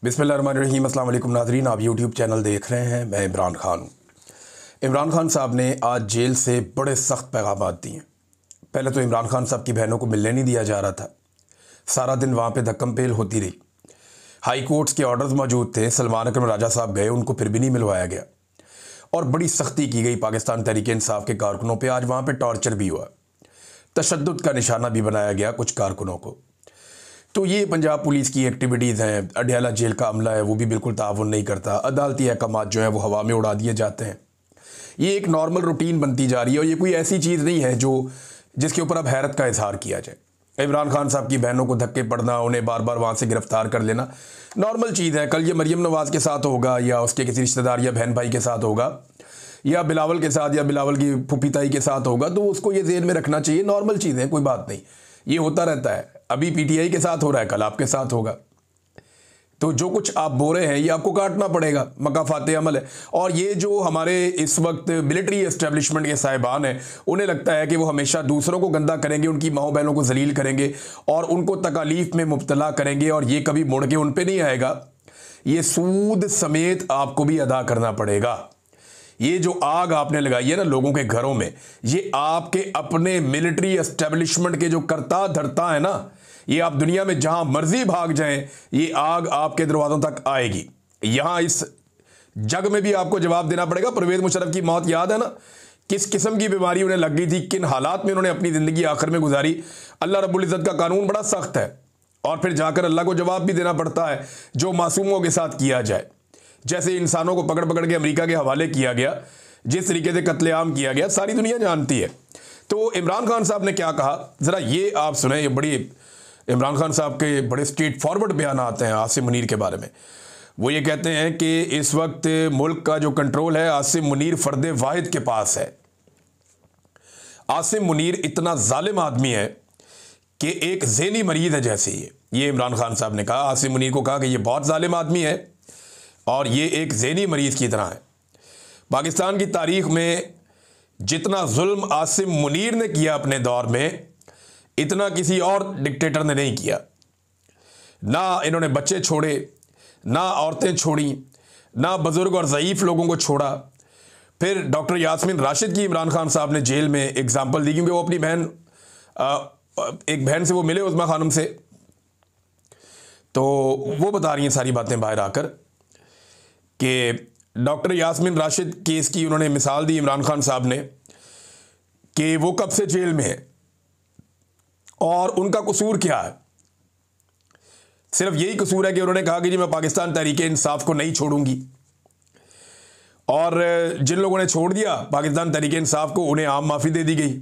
बिस्मिल्लाहिर्रहमानिर्रहीम। अस्सलाम वालेकुम नाज़रीन, आप यूट्यूब चैनल देख रहे हैं। मैं इमरान खान हूँ। इमरान खान साहब ने आज जेल से बड़े सख्त पैगामात दिए। पहले तो इमरान खान साहब की बहनों को मिलने नहीं दिया जा रहा था, सारा दिन वहाँ पे धक्कम पेल होती रही। हाई कोर्ट्स के ऑर्डर्स मौजूद थे, सलमान अकरम राजा साहब गए, उनको फिर भी नहीं मिलवाया गया और बड़ी सख्ती की गई पाकिस्तान तहरीक इंसाफ के कारकुनों पर। आज वहाँ पर टॉर्चर भी हुआ, तशद्दुद का निशाना भी बनाया गया कुछ कारकुनों को। तो ये पंजाब पुलिस की एक्टिविटीज़ हैं। अडयाला जेल का अमला है, वो भी बिल्कुल ताउन नहीं करता। अदालती अहकामात जो है वो हवा में उड़ा दिए जाते हैं। ये एक नॉर्मल रूटीन बनती जा रही है और ये कोई ऐसी चीज़ नहीं है जो जिसके ऊपर अब हैरत का इजहार किया जाए। इमरान खान साहब की बहनों को धक्के पड़ना, उन्हें बार बार वहाँ से गिरफ्तार कर लेना नॉर्मल चीज़ है। कल ये मरीम नवाज़ के साथ होगा या उसके किसी रिश्तेदार या बहन भाई के साथ होगा या बिलावल के साथ या बिलावल की फूफी ताई के साथ होगा, तो उसको ये ज़हन में रखना चाहिए नॉर्मल चीज़ है, कोई बात नहीं, ये होता रहता है। अभी पीटीआई के साथ हो रहा है, कल आपके साथ होगा। तो जो कुछ आप बोल रहे हैं ये आपको काटना पड़ेगा, मकाफाते अमल है। और ये जो हमारे इस वक्त मिलिट्री एस्टेब्लिशमेंट के साहिबान हैं, उन्हें लगता है कि वो हमेशा दूसरों को गंदा करेंगे, उनकी माओ बहनों को जलील करेंगे और उनको तकालीफ में मुब्तला करेंगे और ये कभी मुड़ के उन पर नहीं आएगा। ये सूद समेत आपको भी अदा करना पड़ेगा। ये जो आग आपने लगाई है ना लोगों के घरों में, ये आपके अपने मिलिट्री एस्टेब्लिशमेंट के जो करता धरता है ना, ये आप दुनिया में जहां मर्जी भाग जाएं, ये आग आपके दरवाजों तक आएगी। यहां इस जग में भी आपको जवाब देना पड़ेगा। परवेज मुशर्रफ की मौत याद है ना, किस किस्म की बीमारी उन्हें लग गई थी, किन हालात में उन्होंने अपनी ज़िंदगी आखिर में गुजारी। अल्लाह रब्बुल इज़्ज़त का कानून बड़ा सख्त है और फिर जाकर अल्लाह को जवाब भी देना पड़ता है जो मासूमों के साथ किया जाए। जैसे इंसानों को पकड़ पकड़ के अमेरिका के हवाले किया गया, जिस तरीके से कत्लेआम किया गया, सारी दुनिया जानती है। तो इमरान खान साहब ने क्या कहा ज़रा ये आप सुने। ये बड़ी इमरान खान साहब के बड़े स्ट्रेट फॉरवर्ड बयान आते हैं आसिम मुनीर के बारे में। वो ये कहते हैं कि इस वक्त मुल्क का जो कंट्रोल है आसिम मुनीर फर्द वाहिद के पास है। आसिम मुनीर इतना जालिम आदमी है कि एक ज़हनी मरीज है जैसे ये इमरान खान साहब ने कहा, आसिम मुनीर को कहा कि ये बहुत जालिम आदमी है और ये एक ज़हनी मरीज़ की तरह है। पाकिस्तान की तारीख़ में जितना जुल्म आसिम मुनीर ने किया अपने दौर में, इतना किसी और डिक्टेटर ने नहीं किया। ना इन्होंने बच्चे छोड़े, ना औरतें छोड़ी, ना बुज़ुर्ग और ज़ईफ़ लोगों को छोड़ा। फिर डॉक्टर यास्मीन राशिद की इमरान खान साहब ने जेल में एग्ज़ाम्पल दी, क्योंकि वो अपनी बहन एक बहन से वो मिले, उस्मा खानम से, तो वो बता रही हैं सारी बातें बाहर आकर कि डॉक्टर यास्मीन राशिद केस की उन्होंने मिसाल दी इमरान खान साहब ने कि वो कब से जेल में है और उनका कसूर क्या है। सिर्फ यही कसूर है कि उन्होंने कहा कि जी मैं पाकिस्तान तहरीक इंसाफ को नहीं छोड़ूंगी, और जिन लोगों ने छोड़ दिया पाकिस्तान तहरीक इंसाफ को, उन्हें आम माफ़ी दे दी गई।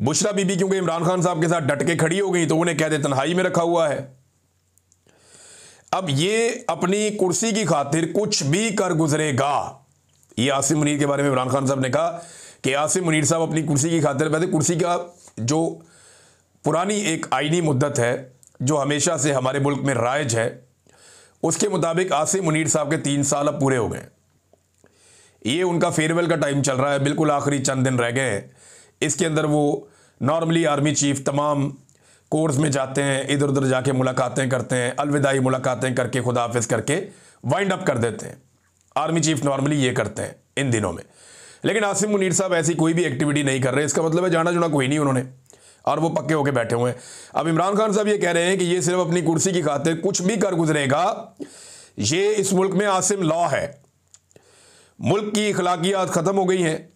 बुशरा बीबी क्योंकि इमरान खान साहब के साथ डट के खड़ी हो गई तो उन्हें कहते तन्हाई में रखा हुआ है। अब ये अपनी कुर्सी की खातिर कुछ भी कर गुजरेगा। ये आसिम मुनीर के बारे में इमरान खान साहब ने कहा कि आसिम मुनीर साहब अपनी कुर्सी की खातिर, वैसे कुर्सी का जो पुरानी एक आईनी मुद्दत है जो हमेशा से हमारे मुल्क में राइज है, उसके मुताबिक आसिम मुनीर साहब के 3 साल अब पूरे हो गए। ये उनका फेयरवेल का टाइम चल रहा है, बिल्कुल आखिरी चंद दिन रह गए हैं। इसके अंदर वो नॉर्मली आर्मी चीफ तमाम कोर्स में जाते हैं, इधर उधर जाके मुलाकातें करते हैं, अलविदाई मुलाकातें करके खुदा हाफिज करके वाइंड अप कर देते हैं। आर्मी चीफ नॉर्मली ये करते हैं इन दिनों में। लेकिन आसिम मुनीर साहब ऐसी कोई भी एक्टिविटी नहीं कर रहे। इसका मतलब है जाना जुना कोई नहीं उन्होंने, और वो पक्के होके बैठे हुए हैं। अब इमरान खान साहब ये कह रहे हैं कि ये सिर्फ अपनी कुर्सी की खातिर कुछ भी कर गुजरेगा। ये इस मुल्क में आसिम लॉ है। मुल्क की अखलाकियात ख़त्म हो गई हैं।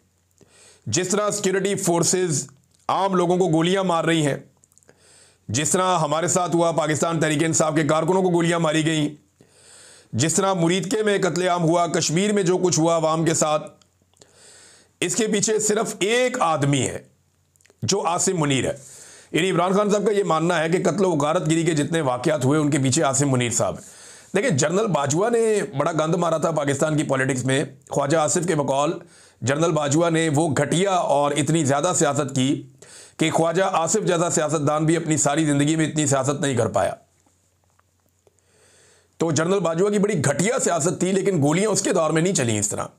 जिस तरह सिक्योरिटी फोर्सेज आम लोगों को गोलियां मार रही हैं, जिस तरह हमारे साथ हुआ, पाकिस्तान तहरीक इंसाफ के कारकुनों को गोलियां मारी गई, जिस तरह मुरीदके में कत्लेआम हुआ, कश्मीर में जो कुछ हुआ अवाम के साथ, इसके पीछे सिर्फ एक आदमी है जो आसिम मुनीर है। यानी इमरान खान साहब का ये मानना है कि कत्ल व गारतगिरी के जितने वाक़यात हुए उनके पीछे आसिम मुनीर साहब है। देखिए, जनरल बाजवा ने बड़ा गंद मारा था पाकिस्तान की पॉलिटिक्स में। ख्वाजा आसिफ के बकौल जनरल बाजवा ने वो घटिया और इतनी ज़्यादा सियासत की कि ख्वाजा आसिफ जैसा सियासतदान भी अपनी सारी ज़िंदगी में इतनी सियासत नहीं कर पाया। तो जनरल बाजवा की बड़ी घटिया सियासत थी, लेकिन गोलियां उसके दौर में नहीं चली, इस तरह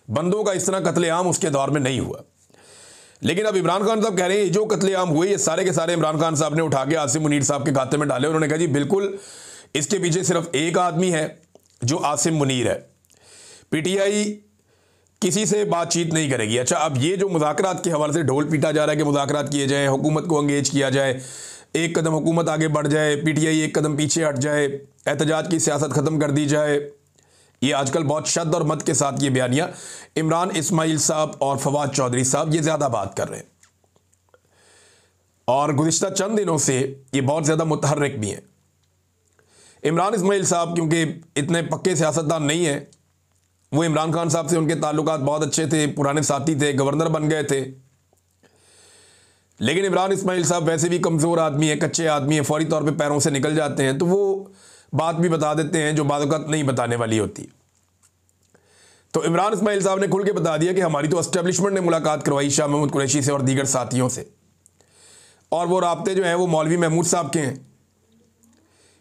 बंदों का इस तरह कत्लेआम उसके दौर में नहीं हुआ। लेकिन अब इमरान खान साहब कह रहे हैं जो कत्लेआम हुए ये सारे के सारे इमरान खान साहब ने उठा के आसिम मुनीर साहब के खाते में डाले। उन्होंने कहा जी बिल्कुल इसके पीछे सिर्फ एक आदमी है जो आसिम मुनीर है। पीटीआई किसी से बातचीत नहीं करेगी। अच्छा, अब ये जो मुज़ाकरात के हवाले से ढोल पीटा जा रहा है कि मुज़ाकरात किए जाए, हुकूमत को अंगेज किया जाए, एक कदम हुकूमत आगे बढ़ जाए, पीटीआई एक कदम पीछे हट जाए, एहतजाज की सियासत ख़त्म कर दी जाए, ये आजकल बहुत शद्द और मत के साथ ये बयानियाँ इमरान इस्माइल साहब और फवाद चौधरी साहब ये ज़्यादा बात कर रहे हैं और गुज़िश्ता चंद दिनों से ये बहुत ज़्यादा मुतहर्रिक भी हैं। इमरान इस्माइल साहब क्योंकि इतने पक्के सियासतदान नहीं हैं, वो इमरान खान साहब से उनके ताल्लुकात बहुत अच्छे थे, पुराने साथी थे, गवर्नर बन गए थे। लेकिन इमरान इस्माइल साहब वैसे भी कमज़ोर आदमी है, कच्चे आदमी है, फौरी तौर पे पैरों से निकल जाते हैं, तो वो बात भी बता देते हैं जो बात नहीं बताने वाली होती। तो इमरान इस्माइल साहब ने खुल के बता दिया कि हमारी तो एस्टेब्लिशमेंट ने मुलाकात करवाई शाह महमूद कुरैशी से और दीगर साथियों से, और वो राब्ते जो हैं वो मौलवी महमूद साहब के हैं,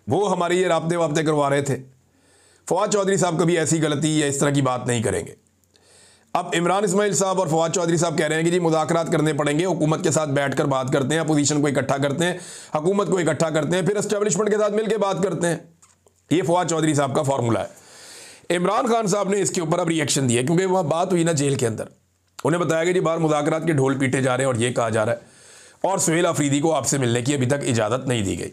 वो हमारे ये राब्ते वाब्ते करवा रहे थे। फवाद चौधरी साहब कभी ऐसी गलती या इस तरह की बात नहीं करेंगे। अब इमरान इस्माइल साहब और फवाद चौधरी साहब कह रहे हैं कि जी मुज़ाकरात करने पड़ेंगे, हुकूमत के साथ बैठकर बात करते हैं, अपोजिशन को इकट्ठा करते हैं, हुकूमत को इकट्ठा करते हैं, फिर एस्टेब्लिशमेंट के साथ मिलकर बात करते हैं। ये फवाद चौधरी साहब का फॉर्मूला है। इमरान खान साहब ने इसके ऊपर अब रिएक्शन दिया क्योंकि वहाँ बात हुई ना जेल के अंदर। उन्हें बताया कि जी बाहर मुज़ाकरात के ढोल पीटे जा रहे हैं और ये कहा जा रहा है और सुहेल अफरीदी को आपसे मिलने की अभी तक इजाज़त नहीं दी गई।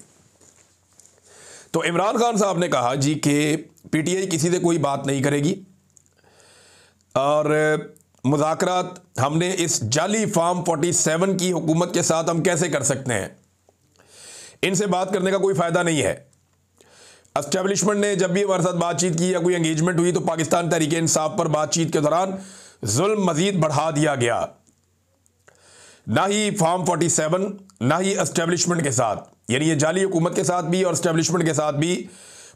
तो इमरान खान साहब ने कहा जी कि पीटीआई किसी से कोई बात नहीं करेगी और मुज़ाकरात हमने इस जाली फार्म 47 की हुकूमत के साथ हम कैसे कर सकते हैं, इनसे बात करने का कोई फ़ायदा नहीं है। एस्टेब्लिशमेंट ने जब भी हमारे साथ बातचीत की या कोई एंगेजमेंट हुई तो पाकिस्तान तहरीक इंसाफ पर बातचीत के दौरान जुल्म मज़ीद बढ़ा दिया गया। ना ही फार्म 47 ना ही एस्टेब्लिशमेंट के साथ, यानी ये जाली हुकूमत के साथ भी और एस्टेब्लिशमेंट के साथ भी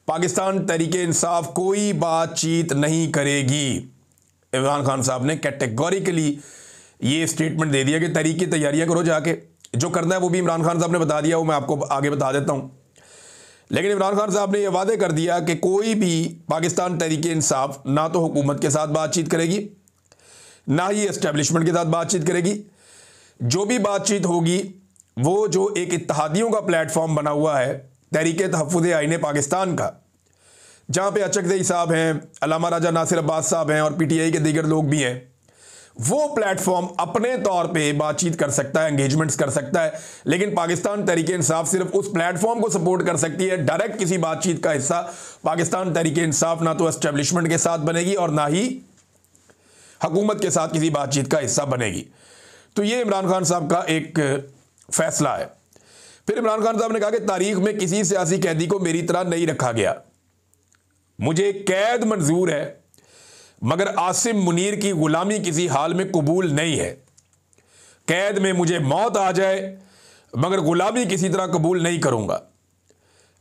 पाकिस्तान तहरीक इंसाफ कोई बातचीत नहीं करेगी। इमरान खान साहब ने कैटेगोरिकली ये स्टेटमेंट दे दिया कि तहरीक की तैयारियां करो, जाके जो करना है वो भी इमरान खान साहब ने बता दिया, वो मैं आपको आगे बता देता हूँ। लेकिन इमरान खान साहब ने यह वादे कर दिया कि कोई भी पाकिस्तान तहरीक इंसाफ ना तो हुकूमत के साथ बातचीत करेगी ना ही एस्टेब्लिशमेंट के साथ बातचीत करेगी। जो भी बातचीत होगी वो जो एक इत्तेहादियों का प्लेटफॉर्म बना हुआ है तहरीक तहफ़्फ़ुज़ आईन पाकिस्तान का, जहाँ पे अचकज़ई साहब हैं, अल्लामा राजा नासिर अब्बास साहब हैं और पीटीआई के दीगर लोग भी हैं, वो प्लेटफॉर्म अपने तौर पे बातचीत कर सकता है, एंगेजमेंट्स कर सकता है। लेकिन पाकिस्तान तहरीक इंसाफ सिर्फ उस प्लेटफॉर्म को सपोर्ट कर सकती है। डायरेक्ट किसी बातचीत का हिस्सा पाकिस्तान तहरीक इंसाफ ना तो एस्टेब्लिशमेंट के साथ बनेगी और ना ही हुकूमत के साथ किसी बातचीत का हिस्सा बनेगी। तो ये इमरान खान साहब का एक फैसला है। फिर इमरान खान साहब ने कहा कि तारीख में किसी सियासी कैदी को मेरी तरह नहीं रखा गया, मुझे कैद मंजूर है मगर आसिम मुनीर की गुलामी किसी हाल में कबूल नहीं है। कैद में मुझे मौत आ जाए मगर गुलामी किसी तरह कबूल नहीं करूंगा।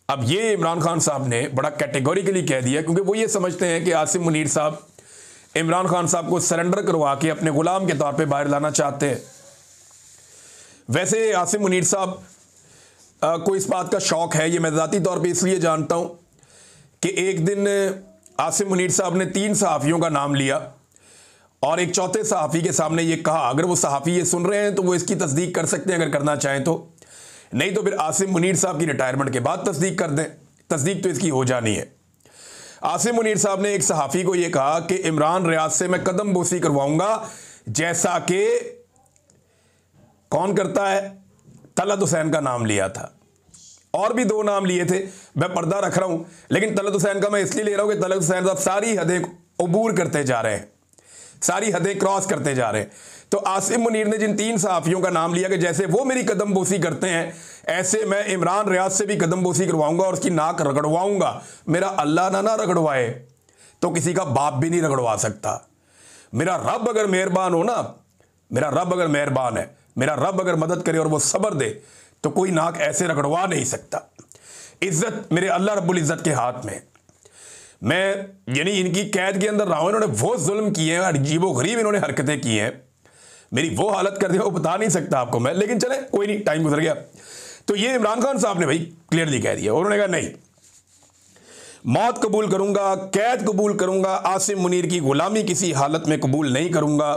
अब ये इमरान खान साहब ने बड़ा कैटेगोरिकली कह दिया क्योंकि वो ये समझते हैं कि आसिम मुनीर साहब इमरान खान साहब को सरेंडर करवा के अपने गुलाम के तौर पे बाहर लाना चाहते हैं। वैसे आसिम मुनीर साहब को इस बात का शौक है, ये मैं ज़ाती तौर पे इसलिए जानता हूँ कि एक दिन आसिम मुनीर साहब ने 3 सहाफ़ियों का नाम लिया और एक चौथे सहाफ़ी के सामने ये कहा, अगर वो सहाफ़ी ये सुन रहे हैं तो वो इसकी तस्दीक कर सकते हैं अगर करना चाहें तो, नहीं तो फिर आसिम मुनीर साहब की रिटायरमेंट के बाद तस्दीक कर दें, तस्दीक तो इसकी हो जानी है। आसिम मुनीर साहब ने एक सहाफ़ी को ये कहा कि इमरान रियाज से मैं कदम बोसी करवाऊंगा जैसा कि कौन करता है, तलत हुसैन का नाम लिया था और भी 2 नाम लिए थे, मैं पर्दा रख रहा हूं, लेकिन तलत हुसैन का मैं इसलिए ले रहा हूं कि तलत हुसैन साहब सारी हदें अबूर करते जा रहे हैं, सारी हदें क्रॉस करते जा रहे हैं। तो आसिम मुनीर ने जिन 3 सहाफ़ियों का नाम लिया कि जैसे वो मेरी कदम बोसी करते हैं ऐसे मैं इमरान रियाज से भी कदम बोसी करवाऊंगा और उसकी नाक रगड़वाऊंगा। मेरा अल्लाह ना रगड़वाए तो किसी का बाप भी नहीं रगड़वा सकता। मेरा रब अगर मेहरबान हो ना, मेरा रब अगर मेहरबान है, मेरा रब अगर मदद करे और वो सब्र दे तो कोई नाक ऐसे रगड़वा नहीं सकता। इज्जत मेरे अल्लाह रब्बुल इज्जत के हाथ में। मैं यानी इनकी कैद के अंदर रहा हूं, इन्होंने वो जुल्म किए हैं, अजीबो गरीब इन्होंने हरकतें की हैं, मेरी वो हालत कर दी वो बता नहीं सकता आपको मैं, लेकिन चले कोई नहीं, टाइम गुजर गया। तो ये इमरान खान साहब ने भाई क्लियरली कह दिया, उन्होंने कहा नहीं, मौत कबूल करूंगा, कैद कबूल करूंगा, आसिम मुनीर की गुलामी किसी हालत में कबूल नहीं करूंगा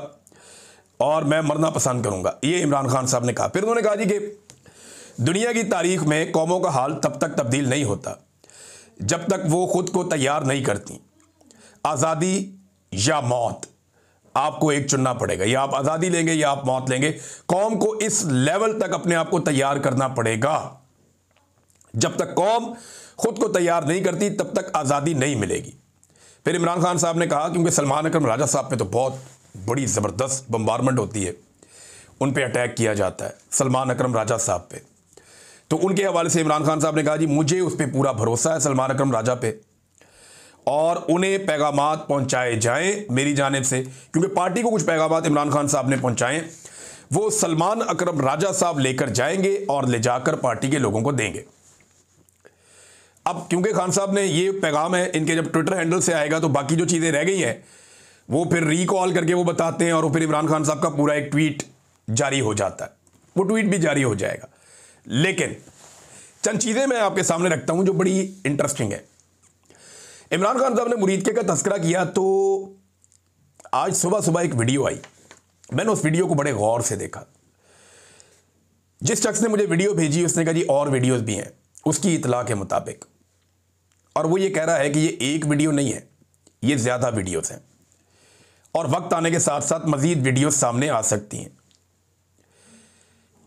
और मैं मरना पसंद करूंगा, ये इमरान खान साहब ने कहा। फिर उन्होंने कहा जी कि दुनिया की तारीख में कौमों का हाल तब तक तब्दील नहीं होता जब तक वो खुद को तैयार नहीं करती। आज़ादी या मौत, आपको एक चुनना पड़ेगा। या आप आज़ादी लेंगे या आप मौत लेंगे। कौम को इस लेवल तक अपने आप को तैयार करना पड़ेगा। जब तक कौम खुद को तैयार नहीं करती तब तक आज़ादी नहीं मिलेगी। फिर इमरान खान साहब ने कहा, क्योंकि सलमान अकरम राजा साहब पे तो बहुत बड़ी ज़बरदस्त बम्बारमेंट होती है, उन पे अटैक किया जाता है सलमान अकरम राजा साहब पे, तो उनके हवाले से इमरान खान साहब ने कहा जी मुझे उस पर पूरा भरोसा है सलमान अकरम राजा पे, और उन्हें पैगामात पहुंचाए जाएं मेरी जानिब से, क्योंकि पार्टी को कुछ पैगामात इमरान खान साहब ने पहुंचाएं, वो सलमान अकरम राजा साहब लेकर जाएंगे और ले जाकर पार्टी के लोगों को देंगे। अब क्योंकि खान साहब ने ये पैगाम है, इनके जब ट्विटर हैंडल से आएगा तो बाकी जो चीज़ें रह गई हैं वो फिर रिकॉल करके वो बताते हैं, और फिर इमरान खान साहब का पूरा एक ट्वीट जारी हो जाता है, वो ट्वीट भी जारी हो जाएगा। लेकिन चंद चीज़ें मैं आपके सामने रखता हूं जो बड़ी इंटरेस्टिंग है। इमरान खान साहब ने मुरीदके का तस्करा किया, तो आज सुबह सुबह एक वीडियो आई, मैंने उस वीडियो को बड़े गौर से देखा। जिस शख्स ने मुझे वीडियो भेजी उसने कहा जी और वीडियोस भी हैं उसकी इतला के मुताबिक, और वो ये कह रहा है कि ये एक वीडियो नहीं है, ये ज़्यादा वीडियोस हैं, और वक्त आने के साथ साथ मज़ीद वीडियोस सामने आ सकती हैं।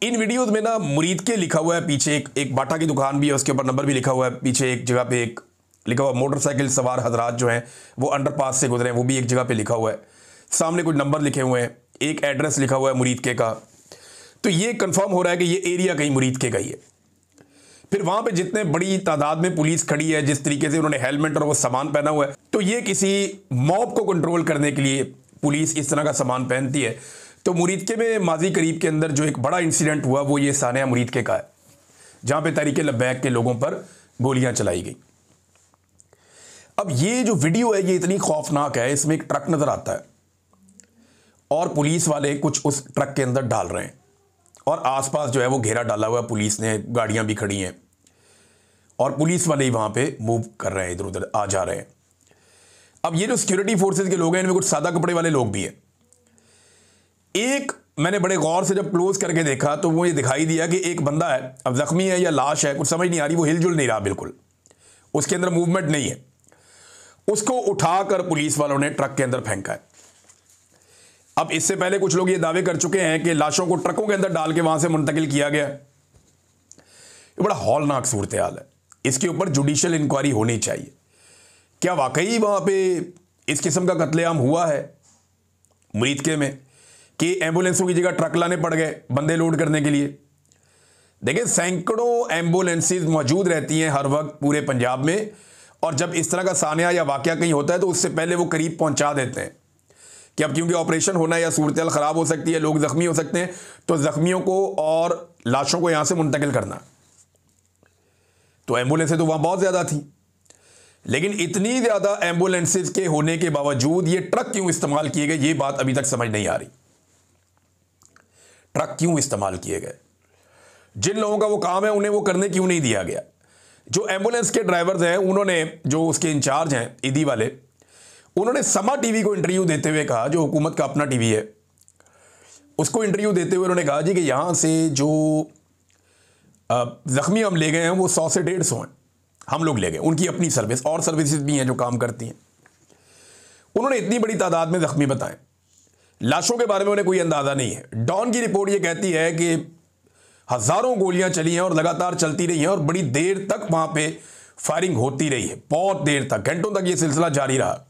इन वीडियोस में ना मुरीदके लिखा हुआ है, पीछे एक बाटा की दुकान भी है, उसके ऊपर नंबर भी लिखा हुआ है, पीछे एक जगह पे एक लिखा हुआ मोटरसाइकिल सवार हजरात जो हैं वो अंडरपास से गुजरे हैं, वो भी एक जगह पे लिखा हुआ है, सामने कुछ नंबर लिखे हुए हैं, एक एड्रेस लिखा हुआ है मुरीदके का। तो ये कंफर्म हो रहा है कि ये एरिया कहीं मुरीदके का ही है। फिर वहां पे जितने बड़ी तादाद में पुलिस खड़ी है, जिस तरीके से उन्होंने हेलमेट और वो सामान पहना हुआ है, तो ये किसी मॉब को कंट्रोल करने के लिए पुलिस इस तरह का सामान पहनती है। तो मुरीदके में माजी करीब के अंदर जो एक बड़ा इंसिडेंट हुआ वो ये सानिया मुरीदके का है, जहां पे तहरीक लब्बैक के लोगों पर गोलियां चलाई गई। अब ये जो वीडियो है ये इतनी खौफनाक है, इसमें एक ट्रक नजर आता है और पुलिस वाले कुछ उस ट्रक के अंदर डाल रहे हैं, और आसपास जो है वो घेरा डाला हुआ है, पुलिस ने, गाड़ियां भी खड़ी हैं, और पुलिस वाले ही वहां पे मूव कर रहे हैं, इधर उधर आ जा रहे हैं। अब ये जो सिक्योरिटी फोर्सेस के लोग हैं इनमें कुछ सादा कपड़े वाले लोग भी हैं। एक मैंने बड़े गौर से जब क्लोज करके देखा तो वो ये दिखाई दिया कि एक बंदा है, अब जख्मी है या लाश है कुछ समझ नहीं आ रही, वो हिलजुल नहीं रहा, बिल्कुल उसके अंदर मूवमेंट नहीं है। उसको उठाकर पुलिस वालों ने ट्रक के अंदर फेंका है। अब इससे पहले कुछ लोग ये दावे कर चुके हैं कि लाशों को ट्रकों के अंदर डाल के वहां से मुंतकिल किया गया। ये बड़ा हौलनाक सूरत हाल है, इसके ऊपर जुडिशियल इंक्वायरी होनी चाहिए। क्या वाकई वहां पे इस किस्म का कत्लेआम हुआ है मुरीदके में कि एम्बुलेंसों की जगह ट्रक लाने पड़ गए बंदे लोड करने के लिए? देखिए सैकड़ों एम्बुलेंसेज मौजूद रहती हैं हर वक्त पूरे पंजाब में, और जब इस तरह का सानिया या वाकया कहीं होता है तो उससे पहले वो करीब पहुंचा देते हैं कि अब क्योंकि ऑपरेशन होना है या सूरत हाल ख़राब हो सकती है, लोग ज़ख्मी हो सकते हैं, तो ज़ख्मियों को और लाशों को यहां से मुंतकिल करना। तो एम्बुलेंसें तो वहां बहुत ज़्यादा थी, लेकिन इतनी ज़्यादा एम्बुलेंसेज के होने के बावजूद ये ट्रक क्यों इस्तेमाल किए गए, ये बात अभी तक समझ नहीं आ रही। ट्रक क्यों इस्तेमाल किए गए? जिन लोगों का वो काम है उन्हें वो करने क्यों नहीं दिया गया? जो एम्बुलेंस के ड्राइवर्स हैं उन्होंने, जो उसके इंचार्ज हैं ईदी वाले, उन्होंने समा टीवी को इंटरव्यू देते हुए कहा, जो हुकूमत का अपना टीवी है, उसको इंटरव्यू देते हुए उन्होंने कहा जी कि यहां से जो जख्मी हम ले गए हैं वो 100 से 150 हैं, हम लोग ले गए, उनकी अपनी सर्विस और सर्विसेज भी हैं जो काम करती हैं। उन्होंने इतनी बड़ी तादाद में जख्मी बताएं। लाशों के बारे में उन्हें कोई अंदाजा नहीं है। डॉन की रिपोर्ट ये कहती है कि हजारों गोलियां चली हैं और लगातार चलती रही हैं, और बड़ी देर तक वहां पे फायरिंग होती रही है, बहुत देर तक, घंटों तक ये सिलसिला जारी रहा,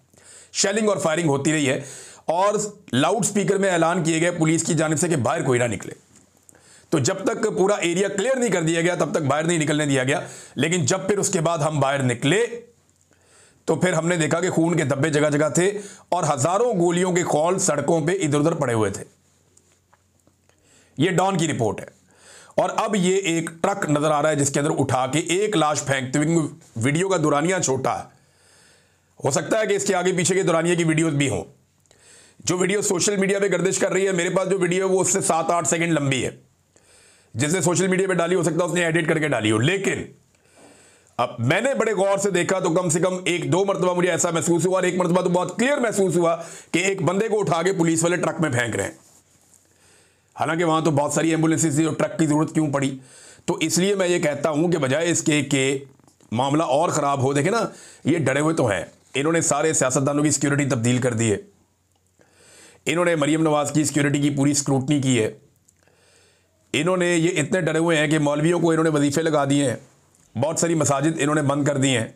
शेलिंग और फायरिंग होती रही है, और लाउड स्पीकर में ऐलान किए गए पुलिस की जानिब से कि बाहर कोई ना निकले। तो जब तक पूरा एरिया क्लियर नहीं कर दिया गया तब तक बाहर नहीं निकलने दिया गया। लेकिन जब फिर उसके बाद हम बाहर निकले तो फिर हमने देखा कि खून के धब्बे जगह जगह थे और हजारों गोलियों के खौल सड़कों पे इधर उधर पड़े हुए थे। यह डॉन की रिपोर्ट है। और अब ये एक ट्रक नजर आ रहा है जिसके अंदर उठा के एक लाश फेंकते हुए, वीडियो का दुरानिया छोटा है, हो सकता है कि इसके आगे पीछे के दुरानिया की वीडियोस भी हों। जो वीडियो सोशल मीडिया पे गर्दिश कर रही है, मेरे पास जो वीडियो है वो उससे 7-8 सेकंड लंबी है, जिसने सोशल मीडिया पे डाली, हो सकता है उसने एडिट करके डाली हो। लेकिन अब मैंने बड़े गौर से देखा तो कम से कम 1-2 मरतबा मुझे ऐसा महसूस हुआ, और एक मरतबा तो बहुत क्लियर महसूस हुआ कि एक बंदे को उठा के पुलिस वाले ट्रक में फेंक रहे हैं। हालांकि वहां तो बहुत सारी एम्बुलेंसेज थी और ट्रक की जरूरत क्यों पड़ी? तो इसलिए मैं ये कहता हूं कि बजाय इसके कि मामला और ख़राब हो। देखे ना, ये डरे हुए तो हैं, इन्होंने सारे सियासतदानों की सिक्योरिटी तब्दील कर दी है, इन्होंने मरीम नवाज़ की सिक्योरिटी की पूरी स्क्रूटनी की है, इन्होंने ये इतने डरे हुए हैं कि मौलवियों को इन्होंने वजीफ़े लगा दिए हैं, बहुत सारी मसाजिद इन्होंने बंद कर दी हैं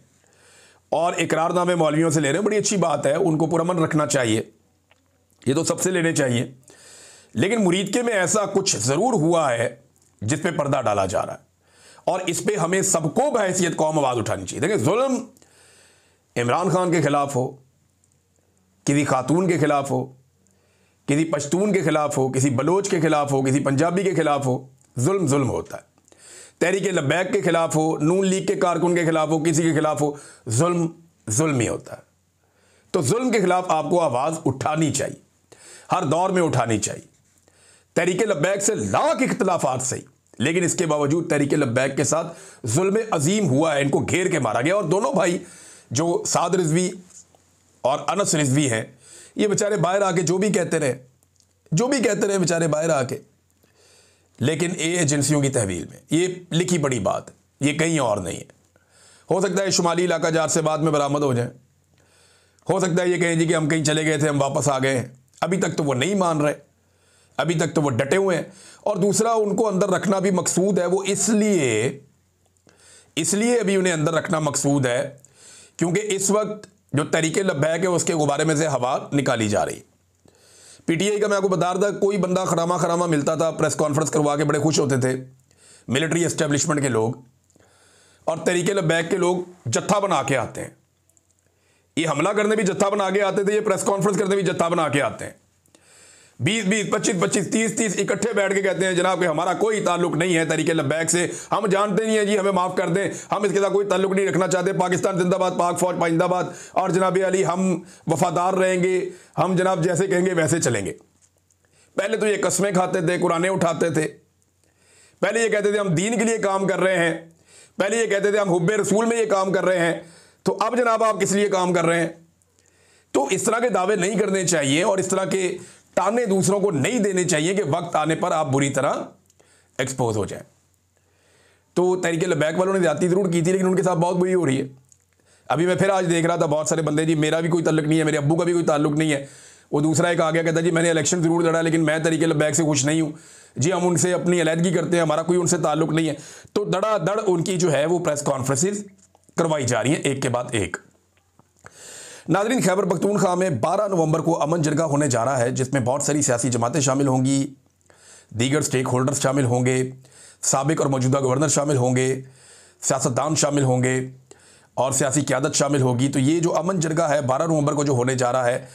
और इकरारनामे मौलवियों से ले रहे हैं। बड़ी अच्छी बात है, उनको पुरअमन रखना चाहिए, ये तो सबसे लेने चाहिए। लेकिन मुरीदके में ऐसा कुछ ज़रूर हुआ है जिस पे पर्दा डाला जा रहा है और इस पे हमें सबको बहैसियत कौम आवाज़ उठानी चाहिए। देखिए, जुल्म इमरान खान के ख़िलाफ़ हो, किसी खातून के ख़िलाफ़ हो, किसी पश्तून के ख़िलाफ़ हो, किसी बलोच के ख़िलाफ़ हो, किसी पंजाबी के ख़िलाफ़ हो, जुल्म जुल्म होता है। तहरीक लब्बैक के ख़िलाफ़ हो, नून लीग के कारकुन के ख़िलाफ़ हो, किसी के ख़िलाफ़ हो, जुल्म जुल्म ही होता है। तो जुल्म के ख़िलाफ़ आपको आवाज़ उठानी चाहिए, हर दौर में उठानी चाहिए। तहरीक लब्बैक से लाख इख्तलाफात सही, लेकिन इसके बावजूद तहरीक लब्बैक के साथ जुल्म अजीम हुआ है, इनको घेर के मारा गया। और दोनों भाई जो साद रिजवी और अनस रिजवी हैं, ये बेचारे बाहर आके जो भी कहते रहे बेचारे बाहर आके, लेकिन ये एजेंसियों की तहवील में ये लिखी पड़ी बात है, ये कहीं और नहीं है। हो सकता है शुमाली इलाका जार से बाद में बरामद हो जाए, हो सकता है ये कहें जी कि हम कहीं चले गए थे, हम वापस आ गए हैं। अभी तक तो वो नहीं मान रहे, अभी तक तो वो डटे हुए हैं। और दूसरा, उनको अंदर रखना भी मकसूद है, वो इसलिए अभी उन्हें अंदर रखना मकसूद है क्योंकि इस वक्त जो तहरीक लब्बैक है उसके गुब्बारे में से हवा निकाली जा रही। पीटीआई का मैं आपको बता रहा था, कोई बंदा खरामा मिलता था, प्रेस कॉन्फ्रेंस करवा के बड़े खुश होते थे मिलिट्री एस्टेब्लिशमेंट के लोग, और तहरीक लब्बैक के लोग जत्था बना के आते हैं। ये हमला करने भी जत्था बना के आते थे, ये प्रेस कॉन्फ्रेंस करने भी जत्था बना के आते हैं। 20-20, 25-25, 30-30 इकट्ठे बैठ के कहते हैं जनाब कि हमारा कोई ताल्लुक नहीं है तहरीक लब्बैक से, हम जानते नहीं है जी, हमें माफ़ कर दें, हम इसके साथ कोई ताल्लुक नहीं रखना चाहते, पाकिस्तान जिंदाबाद, पाक फौज पाइंदाबाद, और जनाब अली हम वफादार रहेंगे, हम जनाब जैसे कहेंगे वैसे चलेंगे। पहले तो ये कस्में खाते थे, कुरानें उठाते थे, पहले ये कहते थे हम दीन के लिए काम कर रहे हैं, पहले ये कहते थे हम हुब्बे रसूल में ये काम कर रहे हैं, तो अब जनाब आप किस लिए काम कर रहे हैं? तो इस तरह के दावे नहीं करने चाहिए और इस तरह के ताने दूसरों को नहीं देने चाहिए कि वक्त आने पर आप बुरी तरह एक्सपोज हो जाए। तो तहरीक लब्बैक वालों ने ज्यादती जरूर की थी, लेकिन उनके साथ बहुत बुरी हो रही है। अभी मैं फिर आज देख रहा था बहुत सारे बंदे, जी मेरा भी कोई ताल्लुक नहीं है, मेरे अब्बू का भी कोई ताल्लुक नहीं है। वो दूसरा एक आ गया, कहता जी मैंने इलेक्शन जरूर लड़ा लेकिन मैं तहरीक लब्बैक से खुश नहीं हूँ, जी हम उनसे अपनी अलहदगी करते हैं, हमारा कोई उनसे ताल्लुक नहीं है। तो धड़ाधड़ उनकी जो है वो प्रेस कॉन्फ्रेंसेज करवाई जा रही हैं एक के बाद एक। नाज़रीन, खैबर पख्तूनख्वा में 12 नवंबर को अमन जरगा होने जा रहा है, जिसमें बहुत सारी सियासी जमातें शामिल होंगी, दीगर स्टेक होल्डर्स शामिल होंगे, साबिक और मौजूदा गवर्नर शामिल होंगे, सियासतदान शामिल होंगे और सियासी क़यादत शामिल होगी। तो ये जो अमन जरगा है 12 नवंबर को जो होने जा रहा है,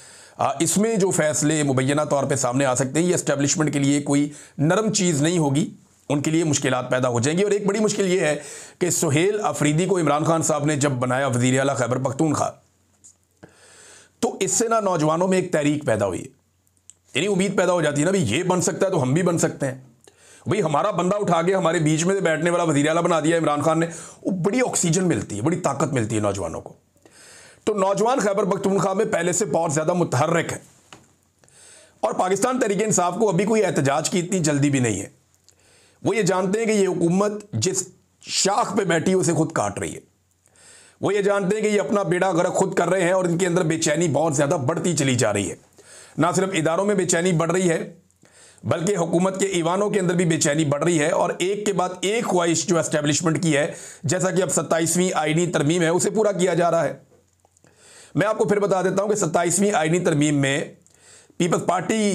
इसमें जो फैसले मुबैना तौर पर सामने आ सकते हैं, ये एस्टेब्लिशमेंट के लिए कोई नरम चीज़ नहीं होगी, उनके लिए मुश्किलात पैदा हो जाएंगी। और एक बड़ी मुश्किल ये है कि सुहेल अफरीदी को इमरान खान साहब ने जब बनाया वज़ीर आला खैबर पख्तूनख्वा, तो इससे ना नौजवानों में एक तहरीक पैदा हुई है, यानी उम्मीद पैदा हो जाती है ना, भाई ये बन सकता है तो हम भी बन सकते हैं। भाई हमारा बंदा उठा के हमारे बीच में से बैठने वाला वज़ीर आला बना दिया इमरान खान ने, वो बड़ी ऑक्सीजन मिलती है, बड़ी ताकत मिलती है नौजवानों को। तो नौजवान खैबर पख्तूनख्वा में पहले से बहुत ज़्यादा मुतहर्रिक है और पाकिस्तान तहरीक इंसाफ को अभी कोई एहतजाज की इतनी जल्दी भी नहीं है। वो ये जानते हैं कि ये हुकूमत जिस शाख पे बैठी है उसे खुद काट रही है, वो ये जानते हैं कि ये अपना बेड़ा गर्क खुद कर रहे हैं और इनके अंदर बेचैनी बहुत ज़्यादा बढ़ती चली जा रही है। ना सिर्फ इदारों में बेचैनी बढ़ रही है बल्कि हुकूमत के ईवानों के अंदर भी बेचैनी बढ़ रही है और एक के बाद एक ख्वाहिश जो एस्टेब्लिशमेंट की है, जैसा कि अब 27वीं आईनी तरमीम है, उसे पूरा किया जा रहा है। मैं आपको फिर बता देता हूं कि 27वीं आईनी तरमीम में पीपल्स पार्टी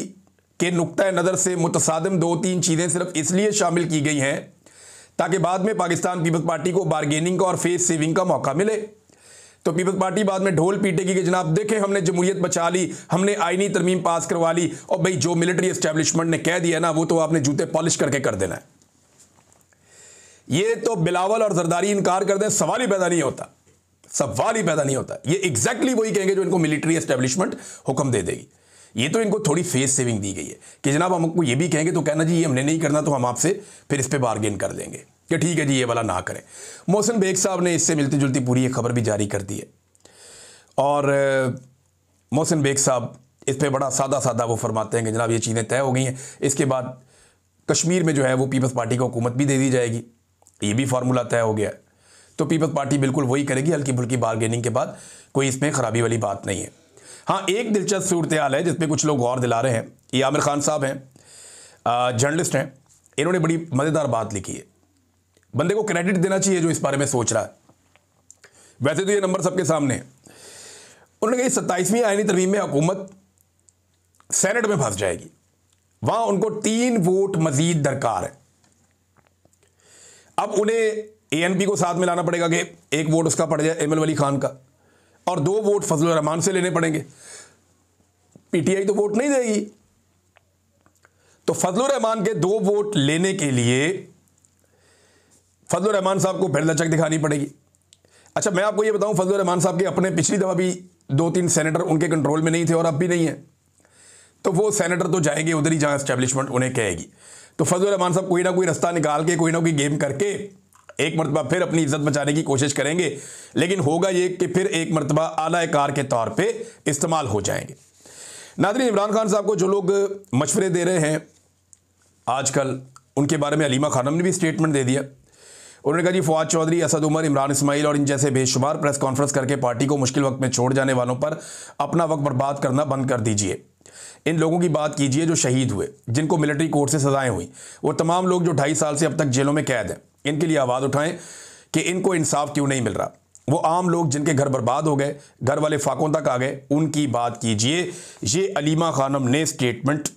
के नुक्ता नज़र से मुतसादिम 2-3 चीज़ें सिर्फ इसलिए शामिल की गई हैं ताकि बाद में पाकिस्तान पीपल्स पार्टी को बारगेनिंग का और फेस सेविंग का मौका मिले। तो पीपल्स पार्टी बाद में ढोल पीटेगी कि जनाब देखें हमने जमहूरियत बचा ली, हमने आईनी तरमीम पास करवा ली, और भाई जो मिलिट्री एस्टेब्लिशमेंट ने कह दिया ना वो तो आपने जूते पॉलिश करके कर देना है। ये तो बिलावल और जरदारी इनकार कर दें, सवाल ही पैदा नहीं होता, सवाल ही पैदा नहीं होता। ये एग्जैक्टली वही कहेंगे जो इनको मिलिट्री एस्टेब्लिशमेंट हुक्म दे देगी। ये तो इनको थोड़ी फेस सेविंग दी गई है कि जनाब हमको ये भी कहेंगे तो कहना जी ये हमने नहीं करना, तो हम आपसे फिर इस पर बार्गेन कर लेंगे कि ठीक है जी ये वाला ना करें। मोहसिन बेग साहब ने इससे मिलती जुलती पूरी एक खबर भी जारी कर दी है और मोहसिन बेग साहब इस पर बड़ा सादा सादा वो फरमाते हैं कि जनाब ये चीज़ें तय हो गई हैं, इसके बाद कश्मीर में जो है वो पीपल्स पार्टी को हुकूमत भी दे दी जाएगी, ये भी फार्मूला तय हो गया है। तो पीपल्स पार्टी बिल्कुल वही करेगी, हल्की फुल्की बार्गेनिंग के बाद, कोई इसमें खराबी वाली बात नहीं है। हाँ, एक दिलचस्प सूरत हाल है जिसपे कुछ लोग गौर दिला रहे हैं। ये आमिर खान साहब हैं, जर्नलिस्ट हैं, इन्होंने बड़ी मज़ेदार बात लिखी है। बंदे को क्रेडिट देना चाहिए जो इस बारे में सोच रहा है। वैसे तो ये नंबर सबके सामने है। उन्होंने कहा 27वीं आईनी तरमीम में हुकूमत सेनेट में फंस जाएगी, वहां उनको 3 वोट मजीद दरकार है। अब उन्हें ANP को साथ में लाना पड़ेगा कि 1 वोट उसका पड़ जाए ML वली खान का, और 2 वोट फजलुर रहमान से लेने पड़ेंगे। PTI तो वोट नहीं देगी, तो फजलुर रहमान के 2 वोट लेने के लिए फजलुर रहमान साहब को फिर लचक दिखानी पड़ेगी। अच्छा, मैं आपको ये बताऊं, फजलुर रहमान साहब के अपने पिछली दफ़ा भी 2-3 सेनेटर उनके कंट्रोल में नहीं थे और अब भी नहीं है, तो वो सेनेटर तो जाएंगे उधर ही जहां एस्टेब्लिशमेंट उन्हें कहेगी। तो फजलुर रहमान साहब कोई ना कोई रास्ता निकाल के, कोई ना कोई गेम करके एक मरतबा फिर अपनी इज्जत बचाने की कोशिश करेंगे, लेकिन होगा ये कि फिर एक मरतबा आला कार के तौर पे इस्तेमाल हो जाएंगे। नाज़रीन, इमरान खान साहब को जो लोग मशवरे दे रहे हैं आजकल, उनके बारे में अलीमा खानम ने भी स्टेटमेंट दे दिया। उन्होंने कहा जी, फवाद चौधरी, असद उमर, इमरान इस्माइल और इन जैसे बेशुमार प्रेस कॉन्फ्रेंस करके पार्टी को मुश्किल वक्त में छोड़ जाने वालों पर अपना वक्त बर्बाद करना बंद कर दीजिए। इन लोगों की बात कीजिए जो शहीद हुए, जिनको मिलिट्री कोर्ट से सजाएं हुई, वो तमाम लोग जो 2.5 साल से अब तक जेलों में कैद हैं। इनके लिए आवाज़ उठाएं कि इनको इंसाफ क्यों नहीं मिल रहा। वो आम लोग जिनके घर बर्बाद हो गए, घर वाले फाकों तक आ गए, उनकी बात कीजिए। ये अलीमा खानम ने स्टेटमेंट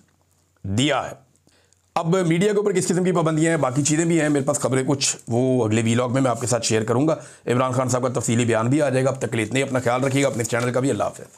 दिया है। अब मीडिया के ऊपर किस किस्म की पाबंदियां हैं, बाकी चीज़ें भी हैं, मेरे पास खबरें कुछ, वो अगले वीलॉग में मैं आपके साथ शेयर करूंगा। इमरान खान साहब का तफसीली बयान भी आ जाएगा। अब तक के लिए इतने ही, अपना ख्याल रखिएगा, अपने चैनल का भी। अल्लाह हाफ़िज़।